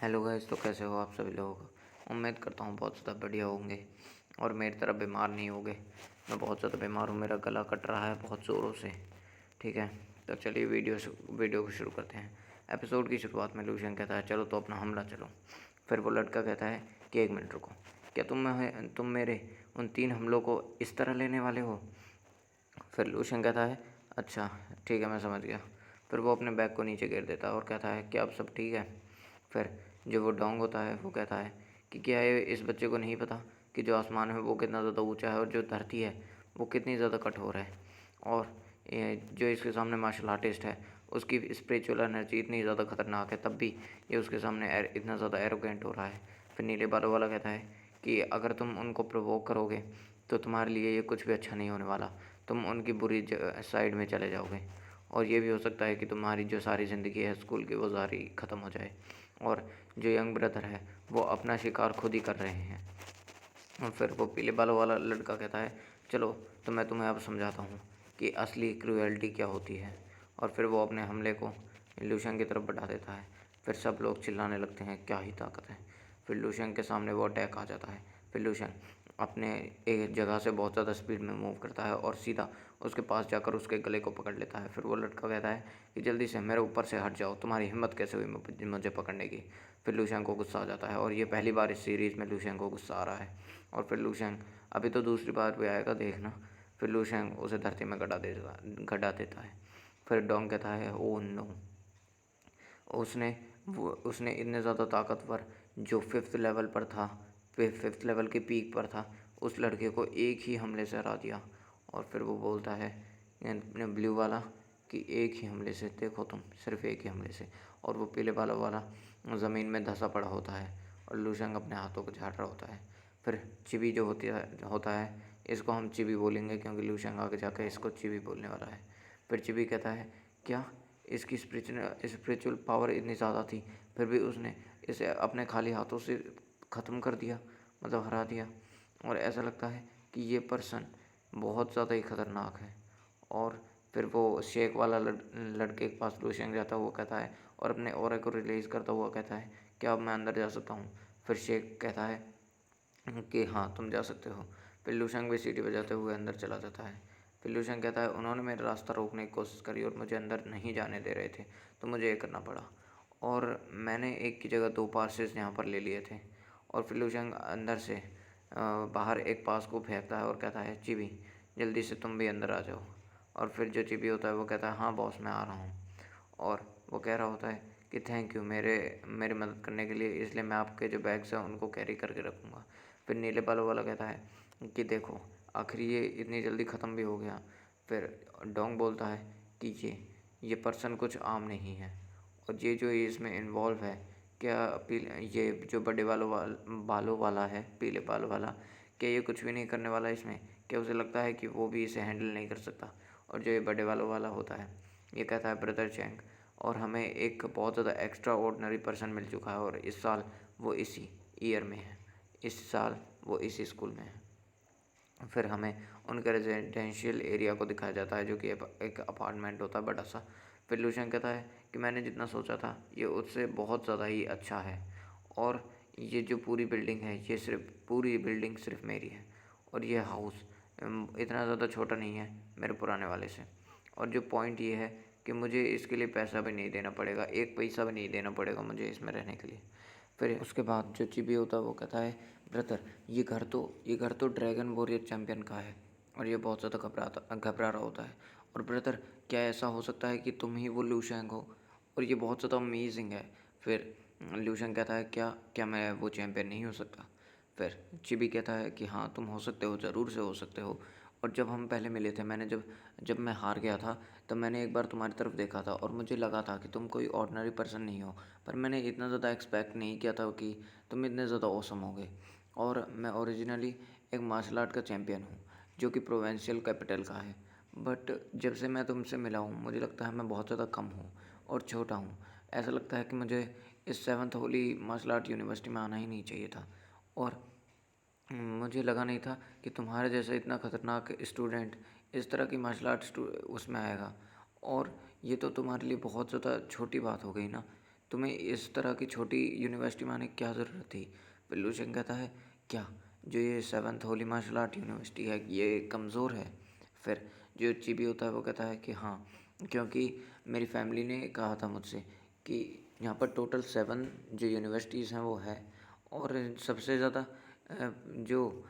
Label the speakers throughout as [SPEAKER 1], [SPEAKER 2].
[SPEAKER 1] Hello guys, तो कैसे हो आप सभी लोग। उम्मीद करता हूँ बहुत ज़्यादा बढ़िया होंगे और मेरी तरह बीमार नहीं होंगे। मैं बहुत ज़्यादा बीमार हूँ, मेरा गला कट रहा है बहुत ज़ोरों से। ठीक है, तो चलिए वीडियो को शुरू करते हैं। एपिसोड की शुरुआत में लूशियन कहता है चलो तो अपना हमला चलो। फिर वो लड़का कहता है कि 1 मिनट रुको, क्या तुम मेरे उन 3 हमलों को इस तरह लेने वाले हो। फिर लूशियन कहता है अच्छा ठीक है, मैं समझ गया। फिर वो अपने बैग को नीचे गिर देता है और कहता है क्या अब सब ठीक है। फिर जो वो डोंग होता है वो कहता है कि क्या ये इस बच्चे को नहीं पता कि जो आसमान है वो कितना ज़्यादा ऊंचा है और जो धरती है वो कितनी ज़्यादा कठोर है। और ये जो इसके सामने मार्शल आर्टिस्ट है उसकी स्पिरिचुअल एनर्जी इतनी ज़्यादा खतरनाक है, तब भी ये उसके सामने इतना ज़्यादा एरोगेंट हो रहा है। फिर नीले बालों वाला कहता है कि अगर तुम उनको प्रोवोक करोगे तो तुम्हारे लिए ये कुछ भी अच्छा नहीं होने वाला। तुम उनकी बुरी साइड में चले जाओगे और ये भी हो सकता है कि तुम्हारी जो सारी ज़िंदगी है स्कूल की वो सारी ख़त्म हो जाए। और जो यंग ब्रदर है वो अपना शिकार खुद ही कर रहे हैं। और फिर वो पीले बालों वाला लड़का कहता है चलो तो मैं तुम्हें अब समझाता हूँ कि असली क्रूएल्टी क्या होती है। और फिर वो अपने हमले को लूशियन की तरफ बढ़ा देता है। फिर सब लोग चिल्लाने लगते हैं क्या ही ताकत है। फिर लूशियन के सामने वो अटैक आ जाता है। फिर लूशियन अपने एक जगह से बहुत ज़्यादा स्पीड में मूव करता है और सीधा उसके पास जाकर उसके गले को पकड़ लेता है। फिर वो लड़का कहता है कि जल्दी से मेरे ऊपर से हट जाओ, तुम्हारी हिम्मत कैसे हुई मुझे पकड़ने की। फिर लूशियन को गुस्सा आ जाता है और ये पहली बार इस सीरीज़ में लूशियन को गुस्सा आ रहा है। और फिर लूशियन अभी तो दूसरी बार भी आएगा देखना। फिर लूशियन उसे धरती में गड़ा देता है। फिर डोंग कहता है ओ नो। उसने इतने ज़्यादा ताकतवर जो 5th लेवल पर था, 5th लेवल के पीक पर था, उस लड़के को एक ही हमले से हरा दिया। और फिर वो बोलता है ब्लू वाला कि एक ही हमले से, देखो तुम, सिर्फ एक ही हमले से। और वो पीले बालों वाला ज़मीन में धंसा पड़ा होता है और लूशंग अपने हाथों को झाड़ रहा होता है। फिर चिबी जो होता है, इसको हम चिबी बोलेंगे क्योंकि लूशंग आगे जाकर इसको चिबी बोलने वाला है। फिर चिबी कहता है क्या इसकी स्पिरिचुअल पावर इतनी ज़्यादा थी, फिर भी उसने इसे अपने खाली हाथों से ख़त्म कर दिया, मतलब हरा दिया। और ऐसा लगता है कि ये पर्सन बहुत ज़्यादा ही ख़तरनाक है। और फिर वो शेक वाला लड़के के पास लूशियन जाता है, वो कहता है और अपने ऑरा को रिलीज़ करता हुआ कहता है क्या अब मैं अंदर जा सकता हूँ। फिर शेक कहता है कि हाँ तुम जा सकते हो। फिर लूशियन भी सीटी बजाते हुए अंदर चला जाता है। फिर लूशियन कहता है उन्होंने मेरा रास्ता रोकने की कोशिश करी और मुझे अंदर नहीं जाने दे रहे थे, तो मुझे ये करना पड़ा। और मैंने एक की जगह 2 पासेस यहाँ पर ले लिए थे। और फिर लूशियन अंदर से बाहर एक पास को फेंकता है और कहता है चिबी जल्दी से तुम भी अंदर आ जाओ। और फिर जो चिबी होता है वो कहता है हाँ बॉस मैं आ रहा हूँ। और वो कह रहा होता है कि थैंक यू मेरी मदद करने के लिए, इसलिए मैं आपके जो बैग्स हैं उनको कैरी करके रखूँगा। फिर नीले बालों वाला कहता है कि देखो आखिर ये इतनी जल्दी ख़त्म भी हो गया। फिर डोंग बोलता है कि ये पर्सन कुछ आम नहीं है और ये जो इसमें इन्वॉल्व है, क्या पीले ये जो बड़े बालों वाला है, पीले बालों वाला, क्या ये कुछ भी नहीं करने वाला इसमें। क्या उसे लगता है कि वो भी इसे हैंडल नहीं कर सकता। और जो ये बड़े बालों वाला होता है ये कहता है ब्रदर चैंग, और हमें एक बहुत ज़्यादा एक्स्ट्रा ऑर्डनरी पर्सन मिल चुका है और इस साल वो इसी ईयर में है, इस साल वो इसी स्कूल में है। फिर हमें उनके रेजिडेंशियल एरिया को दिखाया जाता है जो कि एक अपार्टमेंट होता है बड़ा सा। फिर लूशियन कहता है कि मैंने जितना सोचा था ये उससे बहुत ज़्यादा ही अच्छा है। और ये जो पूरी बिल्डिंग है ये पूरी बिल्डिंग सिर्फ मेरी है। और ये हाउस इतना ज़्यादा छोटा नहीं है मेरे पुराने वाले से। और जो पॉइंट ये है कि मुझे इसके लिए पैसा भी नहीं देना पड़ेगा, एक पैसा भी नहीं देना पड़ेगा मुझे इसमें रहने के लिए। फिर उसके बाद जो चिबी होता है वो कहता है ब्रदर ये घर तो ड्रैगन वॉरियर चैम्पियन का है। और ये बहुत ज़्यादा घबरा रहा होता है। और ब्रदर क्या ऐसा हो सकता है कि तुम ही वो लूशैंग हो। और ये बहुत ज़्यादा अमेजिंग है। फिर लूशैंग कहता है क्या क्या मैं वो चैम्पियन नहीं हो सकता। फिर चिबी कहता है कि हाँ तुम हो सकते हो, ज़रूर से हो सकते हो। और जब हम पहले मिले थे, मैंने जब जब मैं हार गया था तब मैंने एक बार तुम्हारी तरफ देखा था और मुझे लगा था कि तुम कोई ऑर्डिनरी पर्सन नहीं हो। पर मैंने इतना ज़्यादा एक्सपेक्ट नहीं किया था कि तुम इतने ज़्यादा ऑसम होगे। और मैं ओरिजिनली एक मार्शल आर्ट का चैम्पियन हूँ जो कि प्रोविंशियल कैपिटल का है। बट जब से मैं तुमसे मिला हूँ मुझे लगता है मैं बहुत ज़्यादा कम हूँ और छोटा हूँ। ऐसा लगता है कि मुझे इस 7th Holi martial art university में आना ही नहीं चाहिए था। और मुझे लगा नहीं था कि तुम्हारे जैसा इतना ख़तरनाक स्टूडेंट इस तरह की मार्शल आर्ट उसमें आएगा। और ये तो तुम्हारे लिए बहुत ज़्यादा छोटी बात हो गई ना। तुम्हें इस तरह की छोटी यूनिवर्सिटी में आने की क्या ज़रूरत थी? बिल्लू सिंह कहता है, क्या जो ये seventh holy martial art university है ये कमज़ोर है? फिर जो चिभी होता है वो कहता है कि हाँ, क्योंकि मेरी फैमिली ने कहा था मुझसे कि यहाँ पर टोटल 7 जो यूनिवर्सिटीज़ हैं वो है, और सबसे ज़्यादा जो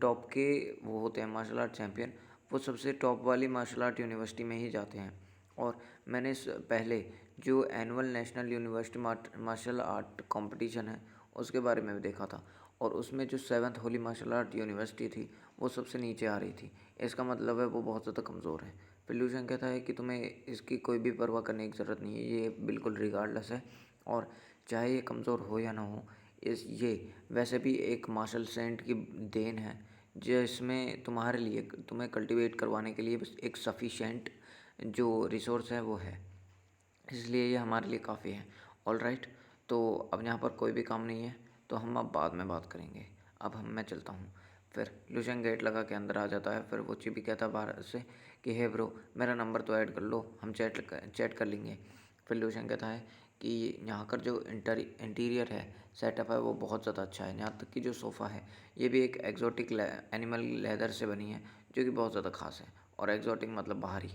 [SPEAKER 1] टॉप के वो होते हैं मार्शल आर्ट चैम्पियन, वो सबसे टॉप वाली मार्शल आर्ट यूनिवर्सिटी में ही जाते हैं। और मैंने पहले जो annual national university martial art competition है उसके बारे में भी देखा था, और उसमें जो seventh holy martial art university थी वो सबसे नीचे आ रही थी। इसका मतलब है वो बहुत ज़्यादा कमज़ोर है। पिल्लूशन कहता है कि तुम्हें इसकी कोई भी परवाह करने की ज़रूरत नहीं है, ये बिल्कुल रिगार्डलेस है, और चाहे ये कमज़ोर हो या ना हो, इस ये वैसे भी एक मार्शल सेंट की देन है, जिसमें तुम्हारे लिए तुम्हें कल्टीवेट करवाने के लिए बस एक सफिशेंट जो रिसोर्स है वो है, इसलिए ये हमारे लिए काफ़ी है। ऑलराइट, तो अब यहाँ पर कोई भी काम नहीं है, तो हम अब बाद में बात करेंगे। अब मैं चलता हूँ। फिर लुशन गेट लगा के अंदर आ जाता है। फिर वो चिभी कहता है बाहर से कि हे ब्रो, मेरा नंबर तो ऐड कर लो, हम चैट कर लेंगे। फिर लुशन कहता है कि यहाँ का जो इंटीरियर है, सेटअप है, वो बहुत ज़्यादा अच्छा है। यहाँ तक कि जो सोफ़ा है ये भी एक एग्जॉटिक एनिमल लेदर से बनी है, जो कि बहुत ज़्यादा खास है। और एग्जॉटिक मतलब बाहरी,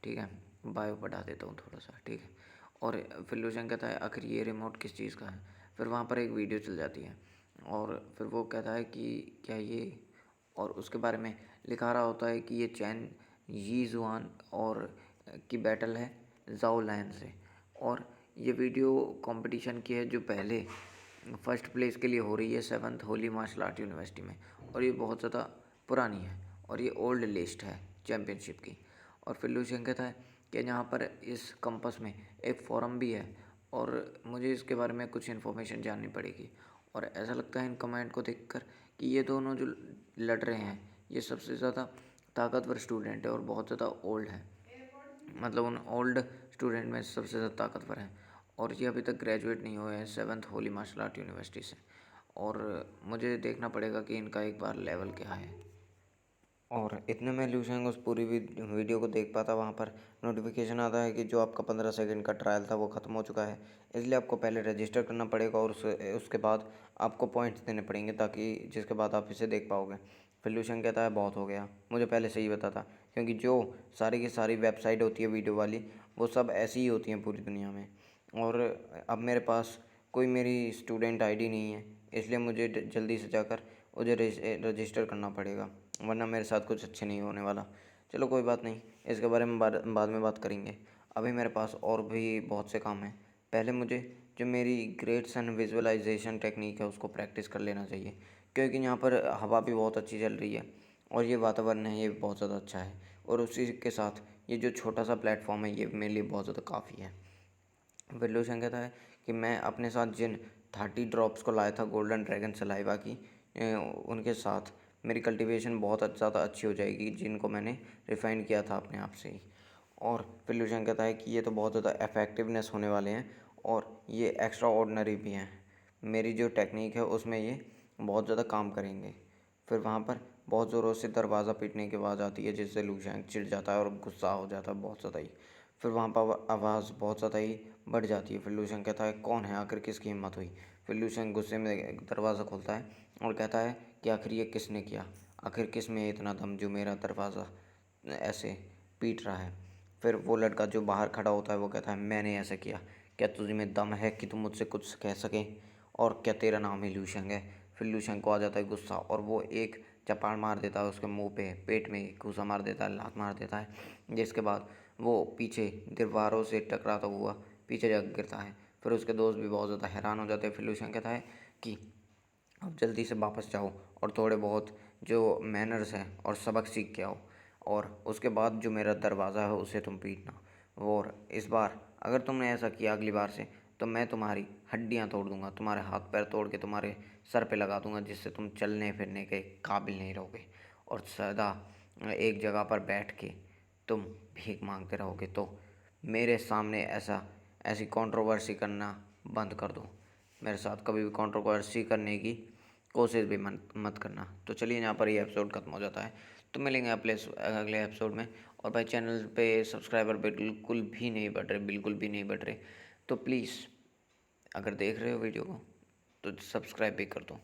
[SPEAKER 1] ठीक है, बायो बढ़ा देता हूँ थोड़ा सा, ठीक है। और फिर लुशन कहता है आखिर ये रिमोट किस चीज़ का है? फिर वहाँ पर एक वीडियो चल जाती है, और फिर वो कहता है कि क्या ये, और उसके बारे में लिखा रहा होता है कि ये चैन यी जुआन और की बैटल है जाओ लायन से। और ये वीडियो कंपटीशन की है जो पहले फर्स्ट प्लेस के लिए हो रही है seventh holy martial art university में, और ये बहुत ज़्यादा पुरानी है, और ये ओल्ड लिस्ट है चैम्पियनशिप की। और फिर लुशियन कहता है कि यहाँ पर इस कंपस में एक फोरम भी है, और मुझे इसके बारे में कुछ इन्फॉर्मेशन जाननी पड़ेगी। और ऐसा लगता है इन कमेंट को देखकर कि ये दोनों जो लड़ रहे हैं ये सबसे ज़्यादा ताकतवर स्टूडेंट है और बहुत ज़्यादा ओल्ड है, मतलब उन ओल्ड स्टूडेंट में सबसे ज़्यादा ताकतवर है। और ये अभी तक ग्रेजुएट नहीं हुए हैं seventh holy martial art university से, और मुझे देखना पड़ेगा कि इनका एक बार लेवल क्या है। और इतने में ल्यूशेंग उस पूरी वीडियो को देख पाता। वहाँ पर नोटिफिकेशन आता है कि जो आपका 15 सेकंड का ट्रायल था वो ख़त्म हो चुका है, इसलिए आपको पहले रजिस्टर करना पड़ेगा, और उसके बाद आपको पॉइंट्स देने पड़ेंगे, ताकि जिसके बाद आप इसे देख पाओगे। फिर ल्यूशेंग कहता है बहुत हो गया, मुझे पहले से ही पता था, क्योंकि जो सारी की सारी वेबसाइट होती है वीडियो वाली वो सब ऐसी ही होती हैं पूरी दुनिया में, और अब मेरे पास कोई मेरी स्टूडेंट आईडी नहीं है, इसलिए मुझे जल्दी से जाकर मुझे रजिस्टर करना पड़ेगा, वरना मेरे साथ कुछ अच्छे नहीं होने वाला। चलो कोई बात नहीं, इसके बारे में बाद में बात करेंगे। अभी मेरे पास और भी बहुत से काम हैं। पहले मुझे जो मेरी ग्रेड्स एंड विजुअलाइजेशन टेक्निक है उसको प्रैक्टिस कर लेना चाहिए, क्योंकि यहाँ पर हवा भी बहुत अच्छी चल रही है, और ये वातावरण है ये भी बहुत ज़्यादा अच्छा है, और उसी के साथ ये जो छोटा सा प्लेटफॉर्म है ये मेरे लिए बहुत ज़्यादा काफ़ी है। विल्लोशन कहता है कि मैं अपने साथ जिन 30 ड्रॉप्स को लाया था गोल्डन ड्रैगन सलाइवा की, उनके साथ मेरी कल्टीवेशन बहुत ज़्यादा अच्छी हो जाएगी, जिनको मैंने रिफ़ाइन किया था अपने आप से ही। और विल्लोशन कहता है कि ये तो बहुत ज़्यादा इफ़ेक्टिवनेस होने वाले हैं, और ये एक्स्ट्रा ऑर्डिनरी भी हैं। मेरी जो टेक्निक है उसमें ये बहुत ज़्यादा काम करेंगे। फिर वहाँ पर बहुत ज़ोरों से दरवाज़ा पीटने की आवाज़ आती है, जिससे लूशैंग चिढ़ जाता है और गुस्सा हो जाता है बहुत ज़्यादा ही। फिर वहाँ पर आवाज़ बहुत ज़्यादा ही बढ़ जाती है। फिर लूशैंग कहता है कौन है, आखिर किसकी हिम्मत हुई? फिर लूशैंग गुस्से में दरवाज़ा खोलता है और कहता है कि आखिर ये किसने किया, आखिर किस में इतना दम जो मेरा दरवाज़ा ऐसे पीट रहा है? फिर वो लड़का जो बाहर खड़ा होता है वो कहता है मैंने ऐसा किया, क्या तुझ में दम है कि तुम मुझसे कुछ कह सकें, और क्या तेरा नाम ही लूशंग है? फिर लूशंग को आ जाता है गुस्सा, और वो एक चपाड़ मार देता है उसके मुंह पे, पेट में घूसा मार देता है, लात मार देता है, जिसके बाद वो पीछे दीवारों से टकराता हुआ पीछे जा गिरता है। फिर उसके दोस्त भी बहुत ज़्यादा हैरान हो जाते हैं। फिर लूशंग कहता है कि अब जल्दी से वापस जाओ और थोड़े बहुत जो मैनर्स हैं और सबक सीख के आओ, और उसके बाद जो मेरा दरवाज़ा है उसे तुम पीटना, और इस बार अगर तुमने ऐसा किया अगली बार से तो मैं तुम्हारी हड्डियां तोड़ दूंगा, तुम्हारे हाथ पैर तोड़ के तुम्हारे सर पे लगा दूंगा, जिससे तुम चलने फिरने के काबिल नहीं रहोगे, और सदा एक जगह पर बैठ के तुम भीख मांगते रहोगे। तो मेरे सामने ऐसी कंट्रोवर्सी करना बंद कर दो, मेरे साथ कभी भी कंट्रोवर्सी करने की कोशिश भी मत करना। तो चलिए यहाँ पर ये एपिसोड खत्म हो जाता है, तो मिलेंगे अगले एपिसोड में। और भाई चैनल पे सब्सक्राइबर बिल्कुल भी नहीं बढ़ रहे, बिल्कुल भी नहीं बढ़ रहे, तो प्लीज़ अगर देख रहे हो वीडियो को तो सब्सक्राइब भी कर दो।